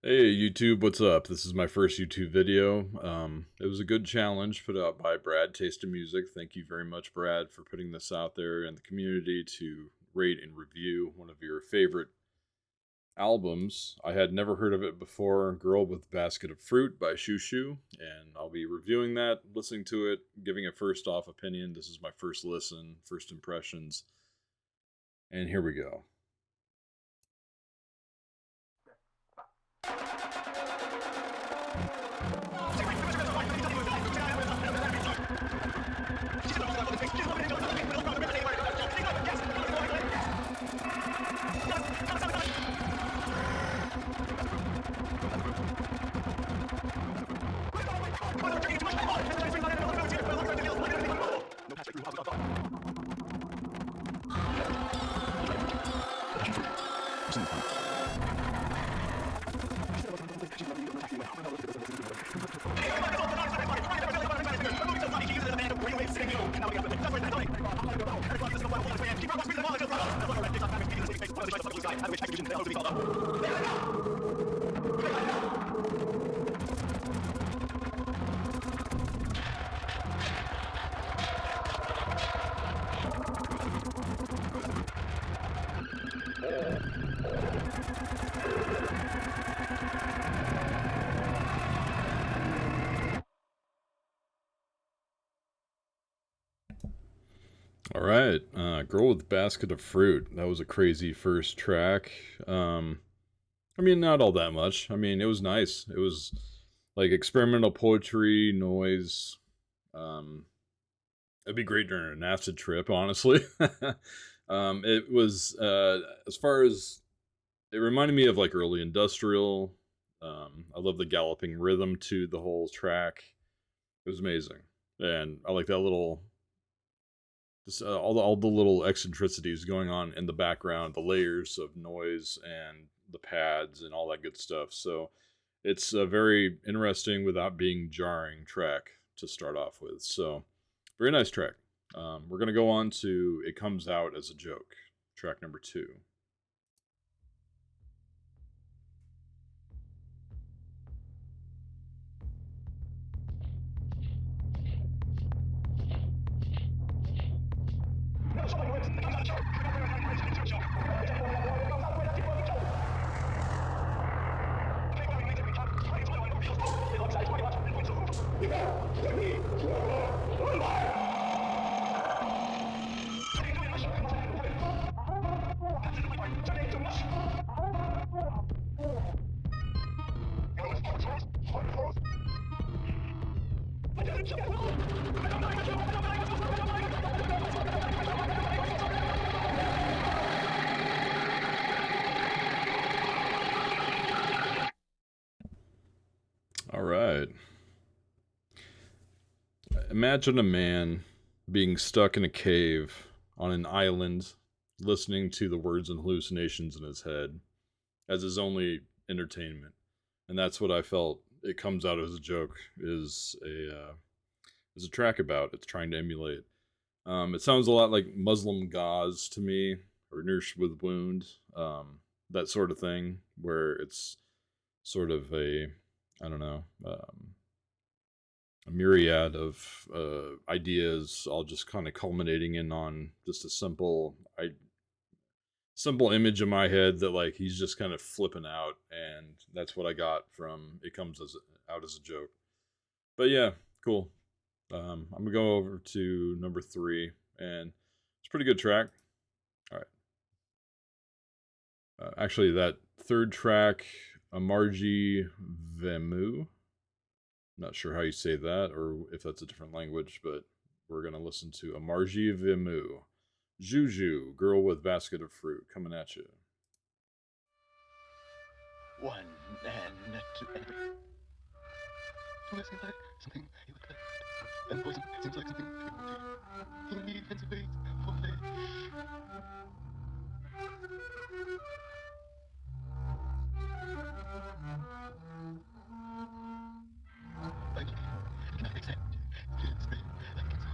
Hey YouTube, what's up? This is my first YouTube video. It was a good challenge put out by Brad Taste of Music. Thank you very much, Brad, for putting this out there in the community to rate and review one of your favorite albums. I had never heard of it before, Girl with Basket of Fruit by Shoo Shoo, and I'll be reviewing that, listening to it, giving a first off opinion. This is my first listen, first impressions, and here we go. All right, Girl with Basket of Fruit. That was a crazy first track. I mean, not all that much. I mean, it was nice. It was like experimental poetry, noise. Um, it'd be great during an acid trip, honestly. It was, as far as, it reminded me of like early industrial. I love the galloping rhythm to the whole track. It was amazing. And I like that little just all the little eccentricities going on in the background, the layers of noise and the pads and all that good stuff. So it's a very interesting without being jarring track to start off with. So very nice track. We're gonna go on to "It Comes Out as a Joke," track number 2. All right. Imagine a man being stuck in a cave on an island, listening to the words and hallucinations in his head as his only entertainment. And that's what I felt "It Comes Out as a Joke" is a track about. It's trying to emulate. It sounds a lot like Muslim gauze to me, or Nurse with Wound, that sort of thing, where it's sort of I don't know, a myriad of ideas, all just kind of culminating in on just a simple image in my head that like he's just kind of flipping out, and that's what I got from "It Comes Out as a Joke." But yeah, cool. I'm gonna go over to number 3, and it's a pretty good track. All right, actually, that third track, "Amarji Vemu." Not sure how you say that, or if that's a different language, but we're gonna listen to "Amarji Vemu." Juju, Girl with Basket of Fruit, coming at you. One and two and three. Well, it seems like something you would collect. And poison seems like something you would take. You need fancy ways for flesh. Like you cannot accept. Feelings spread like cancer.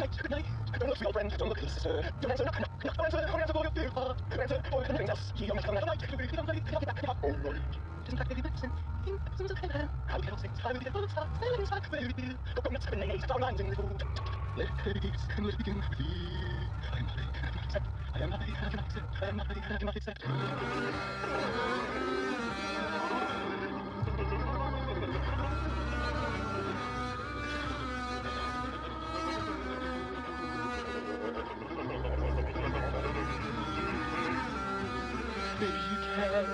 night, good night. Don't look, sweet old friend, don't look, little sister. Don't answer, knock, knock, knock. Don't answer for your dear heart. Don't answer for anything else. He almost come night, night. Don't play, I'll get back in your own night. Isn't that baby medicine? In absence of heaven. How can I sing? How will get full of stars? Sailing is like very dear. Go from nuts, 7 and 8, our lines in the food. Let it begin, and let it begin with thee. I am not ready, I cannot accept. I am not ready, I cannot accept. I am not ready, I cannot accept. Maybe you can,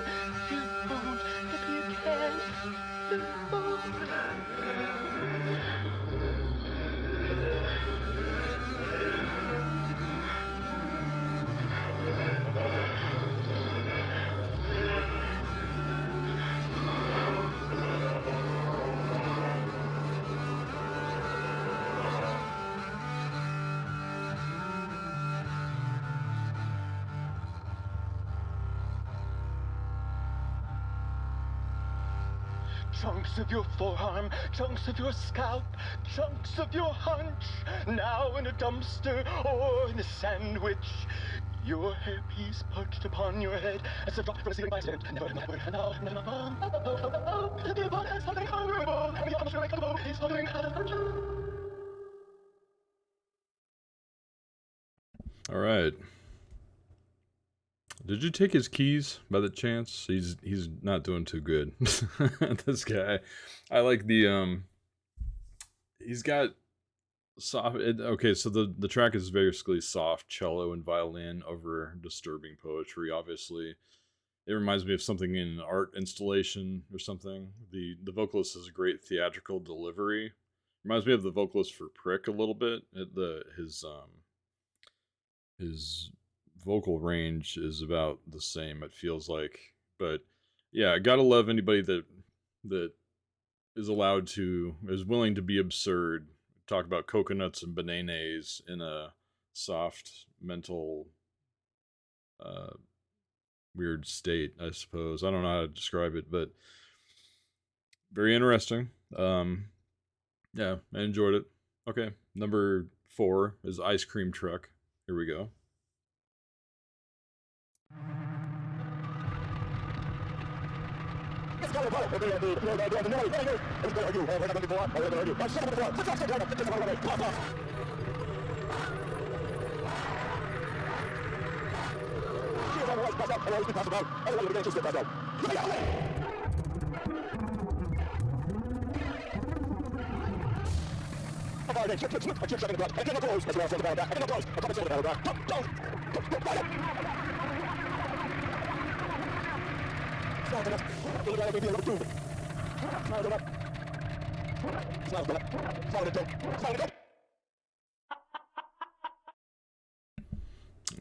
you won't. Maybe you can, you won't. Chunks of your forearm, chunks of your scalp, chunks of your hunch, now in a dumpster or in a sandwich. Your hairpiece perched upon your head as a drop from a ceiling by accident. Never another word, and now, the blood has something horrible, and the arms are like a bow, is falling out of All right. Did you take his keys by the chance? He's not doing too good. This guy. I like the he's got soft okay, so the track is basically soft cello and violin over disturbing poetry, obviously. It reminds me of something in an art installation or something. The vocalist has a great theatrical delivery. Reminds me of the vocalist for Prick a little bit. His vocal range is about the same, it feels like. But yeah, I gotta love anybody that is willing to be absurd, talk about coconuts and bananas in a soft mental weird state, I suppose. I don't know how to describe it, but very interesting. Yeah, I enjoyed it. Okay, number 4 is Ice Cream Truck. Here we go.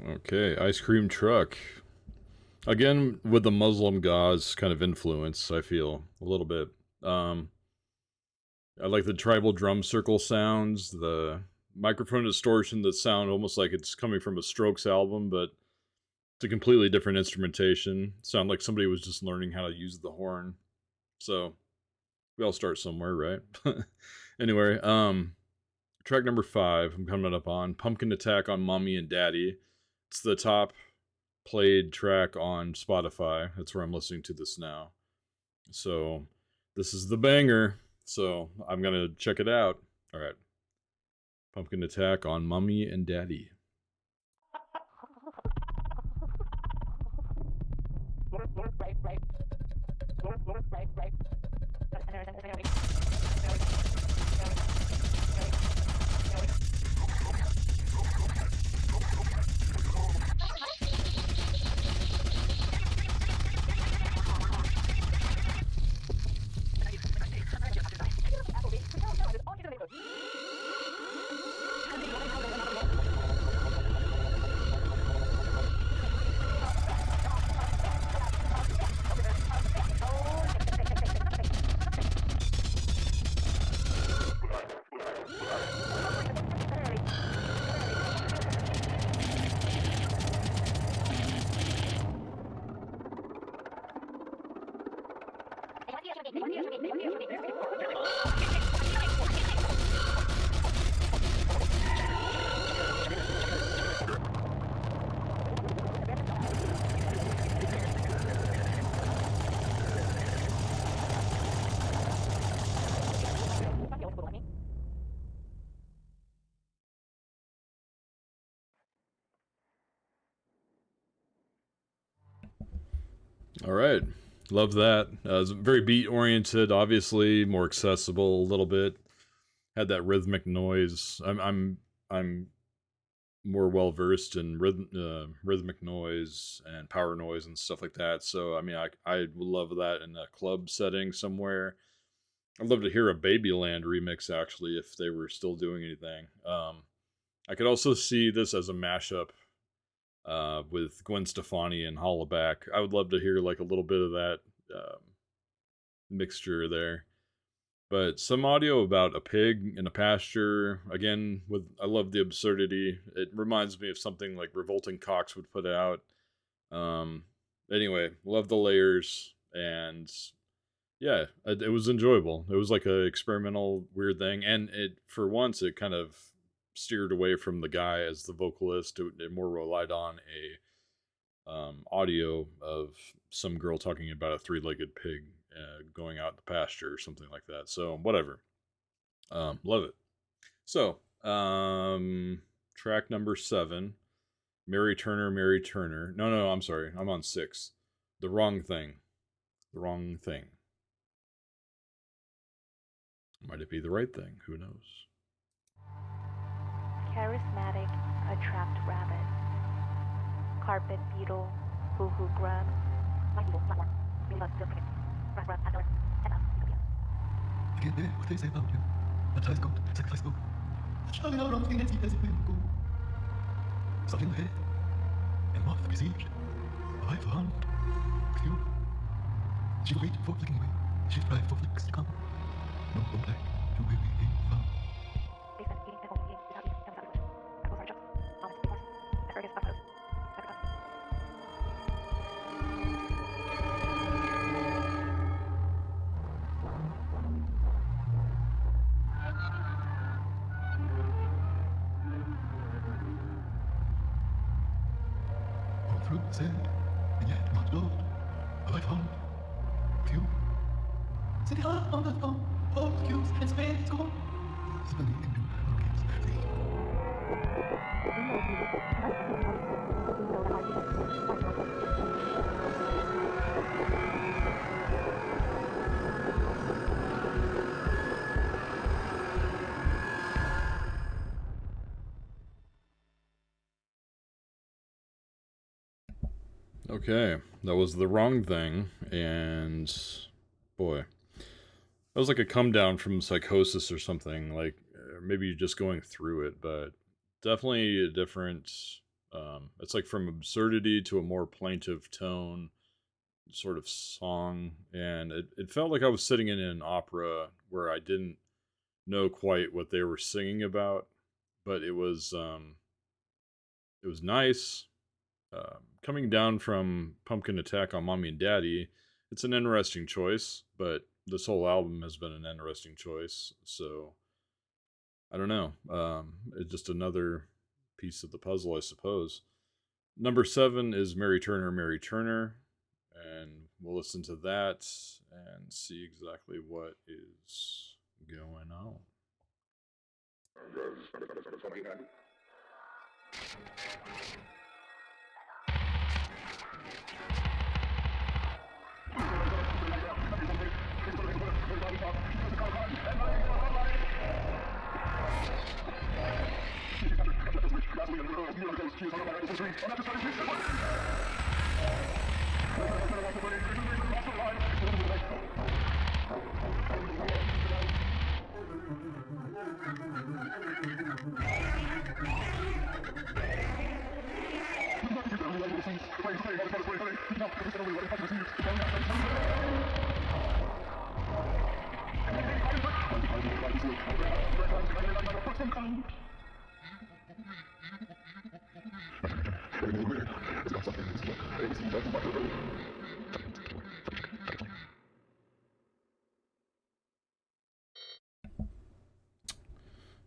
Okay, Ice Cream Truck. Again, with the Muslim gauze kind of influence, I feel a little bit. I like the tribal drum circle sounds, the microphone distortion that sound almost like it's coming from a Strokes album, but it's a completely different instrumentation. Sound like somebody was just learning how to use the horn. So we all start somewhere, right? Anyway, track number 5 I'm coming up on Pumpkin Attack on Mommy and Daddy. It's the top played track on Spotify. That's where I'm listening to this now. So this is the banger. So I'm going to check it out. All right. Pumpkin Attack on Mommy and Daddy. All right. Love that. It's very beat oriented, obviously, more accessible a little bit. Had that rhythmic noise. I'm more well versed in rhythmic noise and power noise and stuff like that. So I mean, I would love that in a club setting somewhere. I'd love to hear a Babyland remix actually if they were still doing anything. I could also see this as a mashup with Gwen Stefani and Hollaback. I would love to hear like a little bit of that um, mixture there. But some audio about a pig in a pasture. Again, with I love the absurdity. It reminds me of something like Revolting Cocks would put out. Um, anyway, love the layers and yeah, it was enjoyable. It was like a experimental weird thing, and it for once it kind of steered away from the guy as the vocalist. It more relied on a audio of some girl talking about a three-legged pig going out in the pasture or something like that. So whatever, love it. So track number 7, Mary Turner, Mary Turner. No, no, I'm sorry, I'm on 6. The wrong thing. The wrong thing. Might it be the right thing? Who knows? Charismatic, attract rabbit. Carpet beetle, hoo hoo grub. My beetle, platform. We love silk cricket. Rub rub, adler, head up, utopia. I can't bear what they say about you. Baptized goat, sacrifice goat. Shouting out on the Nancy as if we would go. Something ahead, and moth besieged. I found with you. She wait for flicking away. She strive for flicks to come. No go back to where we came from. Basement, eating, and home, eating, without eating, and without eating. Apples are jumps. Almonds, acorns. Asparagus, avocados. Apricots. All through the sand, and yet not Lord. I found with you. Sitting high on the throne, all the cues and space gone. Suddenly into hurricanes, they Okay, that was the wrong thing, and boy, that was like a come down from psychosis or something. Like maybe you're just going through it, but definitely a different. It's like from absurdity to a more plaintive tone, sort of song, and it felt like I was sitting in an opera where I didn't know quite what they were singing about, but it was nice. Coming down from Pumpkin Attack on Mommy and Daddy, it's an interesting choice, but this whole album has been an interesting choice. So I don't know. It's just another piece of the puzzle, I suppose. Number 7 is Mary Turner, Mary Turner, and we'll listen to that and see exactly what is going on.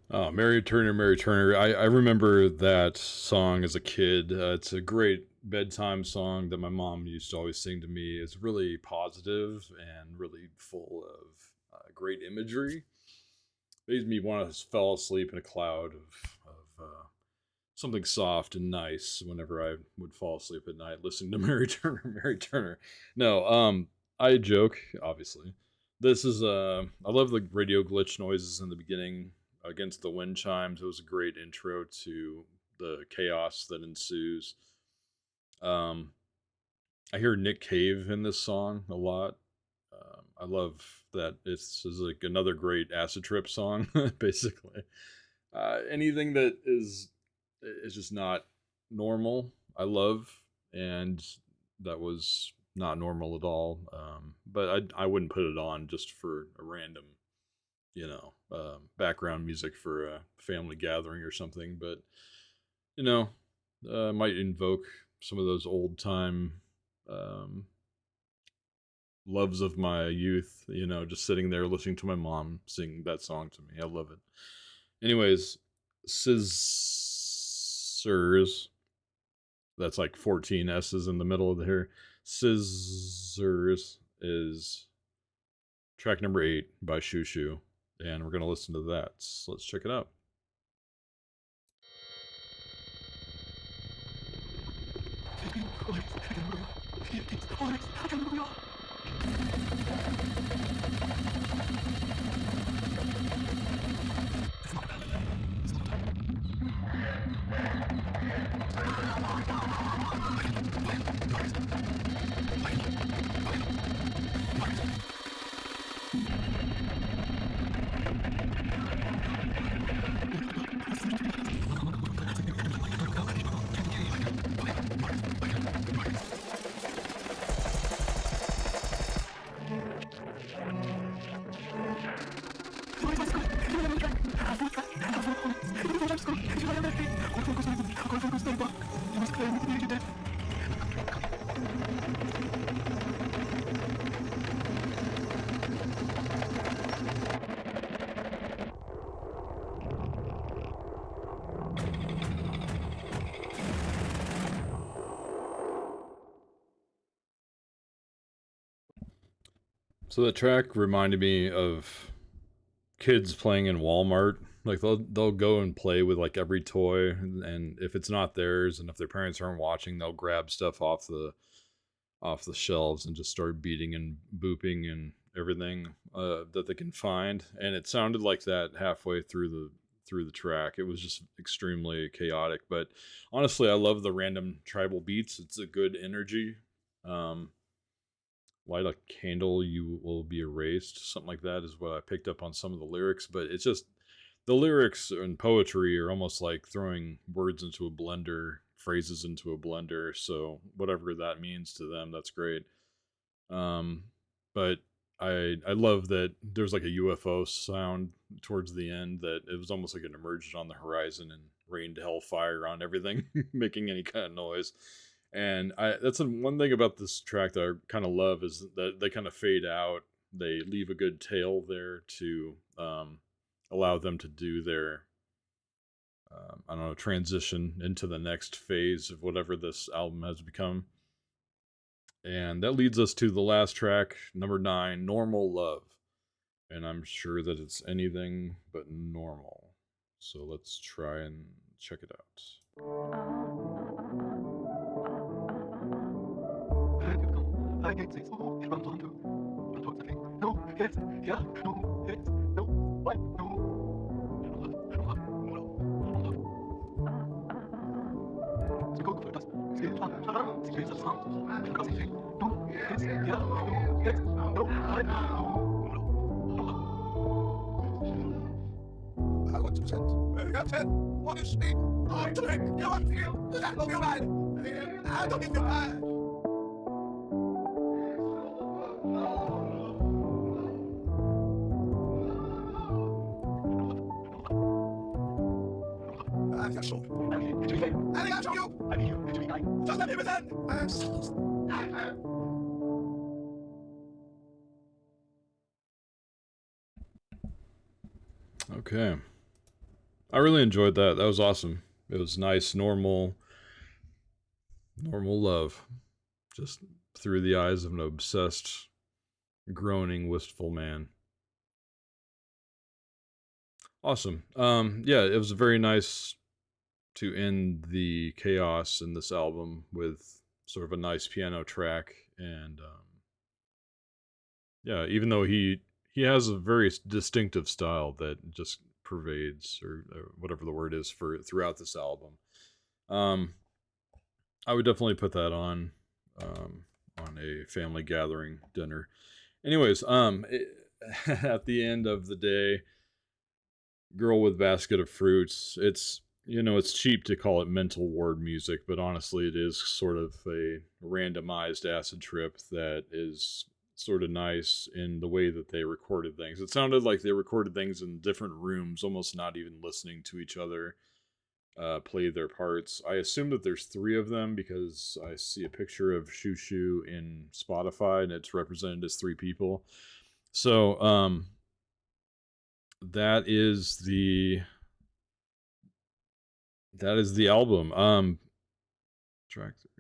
Oh, Mary Turner, Mary Turner. I remember that song as a kid. It's a great bedtime song that my mom used to always sing to me. It's really positive and really full of great imagery. Made me want to fall asleep in a cloud of something soft and nice whenever I would fall asleep at night listening to Mary Turner. Mary Turner. No, I joke, obviously. This is I love the radio glitch noises in the beginning against the wind chimes. It was a great intro to the chaos that ensues. Um, I hear Nick Cave in this song a lot. I love that it's is like another great acid trip song, basically. Anything that is just not normal, I love, and that was not normal at all. But I wouldn't put it on just for a random, background music for a family gathering or something. But you know, might invoke some of those old time um, loves of my youth. Just sitting there listening to my mom sing that song to me. I love it. Anyways, Scissors. That's like 14 S's in the middle of here. Scissors is track number 8 by Shoo Shoo. And we're going to listen to that. So let's check it out. So that track reminded me of kids playing in Walmart. Like they'll go and play with like every toy, and if it's not theirs, and if their parents aren't watching, they'll grab stuff off the shelves and just start beating and booping and everything that they can find. And it sounded like that halfway through the track. It was just extremely chaotic, but honestly, I love the random tribal beats. It's a good energy. Um, Light a candle, you will be erased. Something like that is what I picked up on some of the lyrics, but it's just the lyrics and poetry are almost like throwing words into a blender, phrases into a blender. So whatever that means to them, that's great. Um, but I love that there's like a UFO sound towards the end that it was almost like it emerged on the horizon and rained hellfire on everything, making any kind of noise. And that's one thing about this track that I kind of love is that they kind of fade out. They leave a good tail there to allow them to do their I don't know, transition into the next phase of whatever this album has become. And that leads us to the last track, number 9, Normal Love. And I'm sure that it's anything but normal. So let's try and check it out. I can't say so. It runs on to something. No, yes, yeah, no, yes, no, what, no. Sie gucken für das. Sie gehen an, sie gehen das Sound. Ich kann sie sehen. No, yes, yeah, no, yes, no, what, I want to send. That's it. What is sleep? Oh, drink. You want to feel? Does that look bad? I don't feel bad. I got so. I got you. I'm here. Just let me within. I'm so. Okay. I really enjoyed that. That was awesome. It was nice, normal love. Just through the eyes of an obsessed, groaning, wistful man. Awesome. Yeah, it was a very nice to end the chaos in this album with sort of a nice piano track. And yeah, even though he has a very distinctive style that just pervades, or whatever the word is, for throughout this album. Um, I would definitely put that um, on a family gathering dinner. Anyways, at the end of the day, Girl with Basket of Fruits, it's cheap to call it mental ward music, but honestly, it is sort of a randomized acid trip that is sort of nice in the way that they recorded things. It sounded like they recorded things in different rooms, almost not even listening to each other play their parts. I assume that there's three of them because I see a picture of Shoo Shoo in Spotify and it's represented as three people. So that is the album. Track three.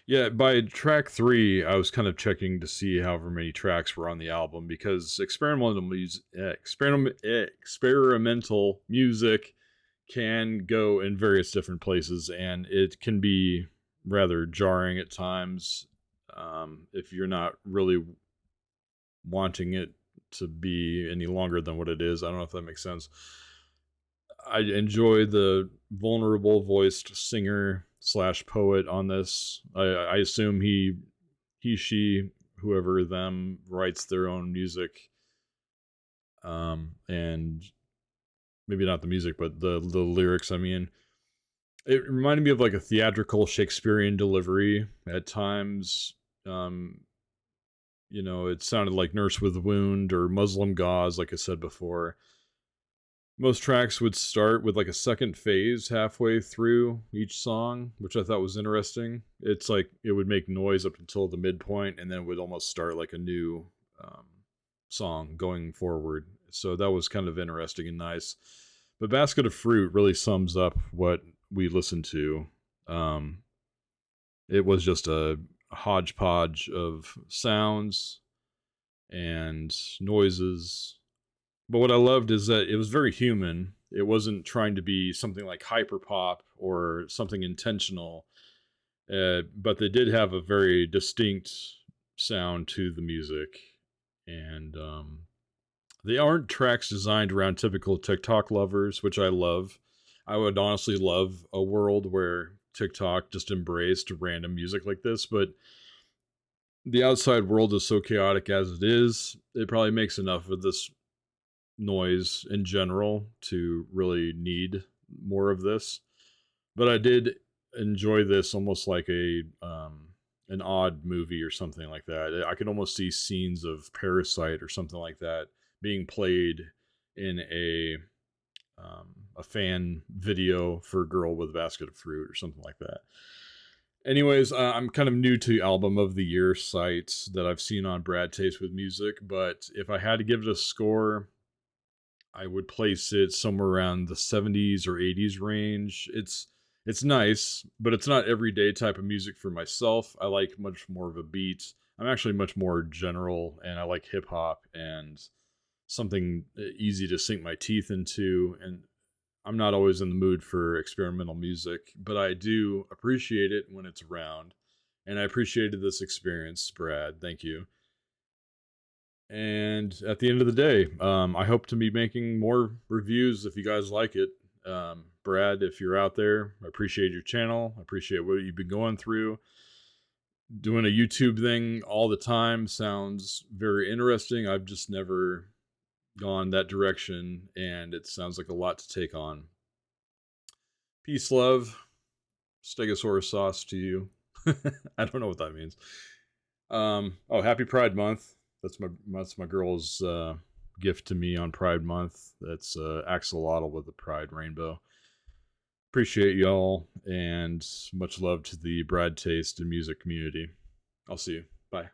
Yeah, by track three, I was kind of checking to see however many tracks were on the album because experimental music can go in various different places, and it can be rather jarring at times if you're not really wanting it to be any longer than what it is. I don't know if that makes sense. I enjoy the vulnerable voiced singer slash poet on this. I assume she, whoever them, writes their own music. And maybe not the music, but the lyrics. I mean, it reminded me of like a theatrical Shakespearean delivery at times. It sounded like Nurse with Wound or Muslim Gauze, like I said before. Most tracks would start with like a second phase halfway through each song, which I thought was interesting. It's like it would make noise up until the midpoint, and then it would almost start like a new song going forward. So that was kind of interesting and nice. But Basket of Fruit really sums up what we listened to. It was just a hodgepodge of sounds and noises. But what I loved is that it was very human. It wasn't trying to be something like hyperpop or something intentional, but they did have a very distinct sound to the music. And they aren't tracks designed around typical TikTok lovers, which I love. I would honestly love a world where TikTok just embraced random music like this, but the outside world is so chaotic as it is. It probably makes enough of this noise in general to really need more of this. But I did enjoy this almost like a an odd movie or something like that. I could almost see scenes of Parasite or something like that being played in a fan video for Girl with a Basket of Fruit or something like that. Anyways, I'm kind of new to album of the year sites that I've seen on Brad Taste with Music, but if I had to give it a score, I would place it somewhere around the 70s or 80s range. It's nice, but it's not everyday type of music for myself. I like much more of a beat. I'm actually much more general, and I like hip hop and something easy to sink my teeth into. And I'm not always in the mood for experimental music, but I do appreciate it when it's around. And I appreciated this experience, Brad. Thank you. And at the end of the day, I hope to be making more reviews if you guys like it. Brad, if you're out there, I appreciate your channel. I appreciate what you've been going through. Doing a YouTube thing all the time sounds very interesting. I've just never gone that direction, and it sounds like a lot to take on. Peace, love, Stegosaurus sauce to you. I don't know what that means. Happy Pride Month. That's my girl's gift to me on Pride Month. That's axolotl with the Pride rainbow. Appreciate y'all, and much love to the Brad Taste and music community. I'll see you. Bye.